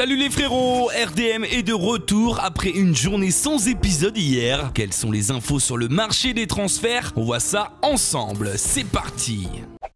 Salut les frérots, RDM est de retour après une journée sans épisode hier. Quelles sont les infos sur le marché des transferts? On voit ça ensemble, c'est parti.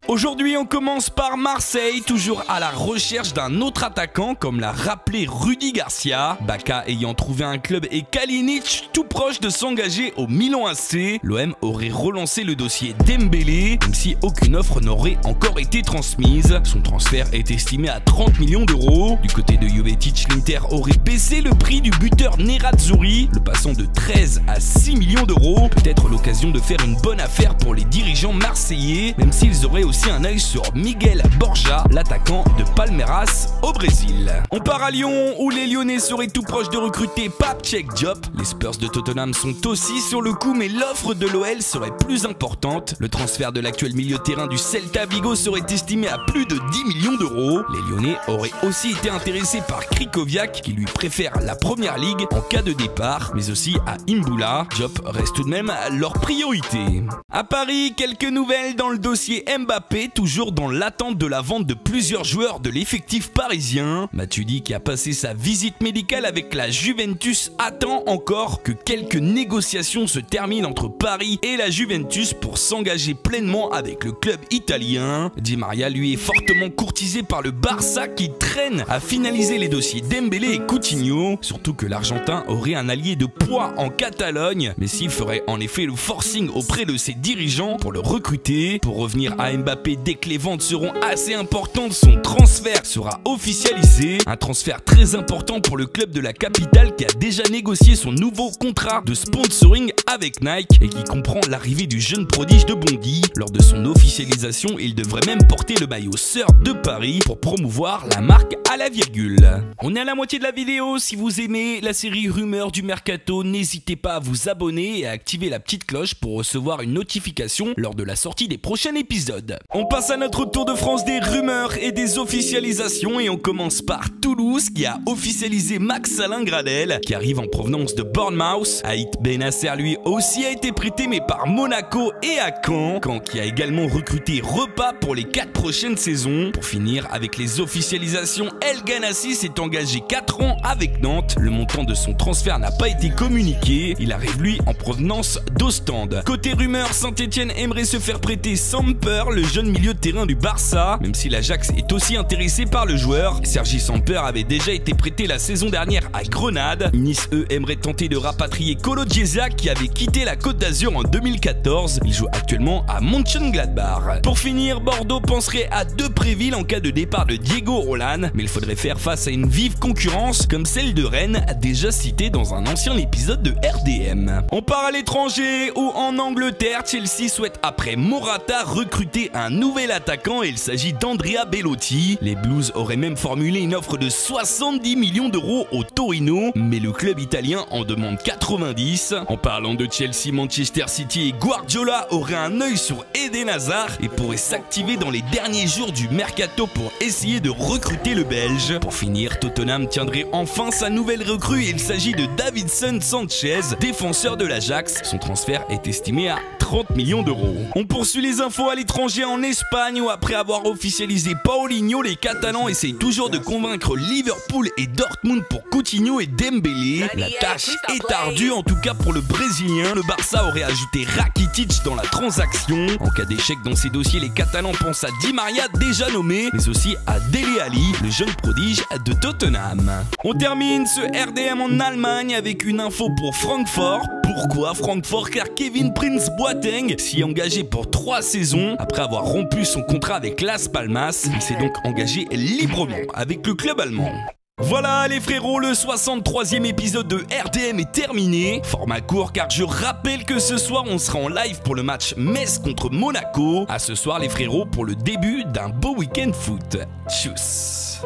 Aujourd'hui, on commence par Marseille, toujours à la recherche d'un autre attaquant, comme l'a rappelé Rudy Garcia. Baka ayant trouvé un club et Kalinic tout proche de s'engager au Milan AC. L'OM aurait relancé le dossier Dembélé, même si aucune offre n'aurait encore été transmise. Son transfert est estimé à 30 millions d'euros. Du côté de Jovetic, l'Inter aurait baissé le prix du buteur Nerazzurri, le passant de 13 à 6 millions d'euros. Peut-être l'occasion de faire une bonne affaire pour les dirigeants marseillais, même s'ils auraient aussi un œil sur Miguel Borja, l'attaquant de Palmeiras au Brésil. On part à Lyon où les Lyonnais seraient tout proches de recruter Pape Cheikh Diop. Les Spurs de Tottenham sont aussi sur le coup, mais l'offre de l'OL serait plus importante. Le transfert de l'actuel milieu de terrain du Celta Vigo serait estimé à plus de 10 millions d'euros. Les Lyonnais auraient aussi été intéressés par Krychowiak, qui lui préfère la première ligue en cas de départ, mais aussi à Imbula. Diop reste tout de même leur priorité. À Paris, quelques nouvelles dans le dossier Mbappé, toujours dans l'attente de la vente de plusieurs joueurs de l'effectif parisien. Matuidi, qui a passé sa visite médicale avec la Juventus, attend encore que quelques négociations se terminent entre Paris et la Juventus pour s'engager pleinement avec le club italien. Di Maria, lui, est fortement courtisé par le Barça qui traîne à finaliser les dossiers Dembélé et Coutinho, surtout que l'Argentin aurait un allié de poids en Catalogne. Messi ferait en effet le forcing auprès de ses dirigeants pour le recruter. Pour revenir à Mbappé, dès que les ventes seront assez importantes, son transfert sera officialisé. Un transfert très important pour le club de la capitale qui a déjà négocié son nouveau contrat de sponsoring avec Nike et qui comprend l'arrivée du jeune prodige de Bondy. Lors de son officialisation, il devrait même porter le maillot Sœur de Paris pour promouvoir la marque à la virgule. On est à la moitié de la vidéo. Si vous aimez la série Rumeurs du Mercato, n'hésitez pas à vous abonner et à activer la petite cloche pour recevoir une notification lors de la sortie des prochains épisodes. On passe à notre tour de France des rumeurs et des officialisations et on commence par Toulouse qui a officialisé Max-Alain Gradel qui arrive en provenance de Bournemouth. Haït Benasser lui aussi a été prêté mais par Monaco et à Caen. Caen qui a également recruté Repas pour les 4 prochaines saisons. Pour finir avec les officialisations, El Ghanassi s'est engagé 4 ans avec Nantes. Le montant de son transfert n'a pas été communiqué. Il arrive lui en provenance d'Ostende. Côté rumeurs, Saint-Etienne aimerait se faire prêter Samper, le jeune milieu de terrain du Barça, même si l'Ajax est aussi intéressé par le joueur. Sergi Samper avait déjà été prêté la saison dernière à Grenade. Nice, eux, aimerait tenter de rapatrier Kolo Chiesa qui avait quitté la Côte d'Azur en 2014. Il joue actuellement à Mönchengladbach. Pour finir, Bordeaux penserait à Depréville en cas de départ de Diego Roland, mais il faudrait faire face à une vive concurrence comme celle de Rennes, déjà citée dans un ancien épisode de RDM. On part à l'étranger où en Angleterre, Chelsea souhaite après Morata recruter un nouvel attaquant et il s'agit d'Andrea Bellotti. Les Blues auraient même formulé une offre de 70 millions d'euros au Torino, mais le club italien en demande 90. En parlant de Chelsea, Manchester City et Guardiola auraient un œil sur Eden Hazard et pourraient s'activer dans les derniers jours du mercato pour essayer de recruter le Belge. Pour finir, Tottenham tiendrait enfin sa nouvelle recrue et il s'agit de Davinson Sanchez, défenseur de l'Ajax. Son transfert est estimé à 30 millions d'euros. On poursuit les infos à l'étranger en Espagne où après avoir officialisé Paulinho, les Catalans essayent toujours de convaincre Liverpool et Dortmund pour Coutinho et Dembélé. La tâche est ardue en tout cas pour le Brésilien. Le Barça aurait ajouté Rakitic dans la transaction. En cas d'échec dans ces dossiers, les Catalans pensent à Di Maria déjà nommé, mais aussi à Dele Alli, le jeune prodige de Tottenham. On termine ce RDM en Allemagne avec une info pour Francfort. Pourquoi Francfort? Car Kevin Prince Boateng s'y est engagé pour 3 saisons. Après avoir rompu son contrat avec Las Palmas, il s'est donc engagé librement avec le club allemand. Voilà les frérots, le 63e épisode de RDM est terminé. Format court car je rappelle que ce soir on sera en live pour le match Metz contre Monaco. À ce soir les frérots pour le début d'un beau week-end foot. Tchuss.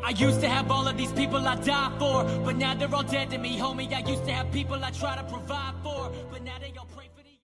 I used to have all of these people I die for, but now they're all dead to me, homie. I used to have people I try to provide for.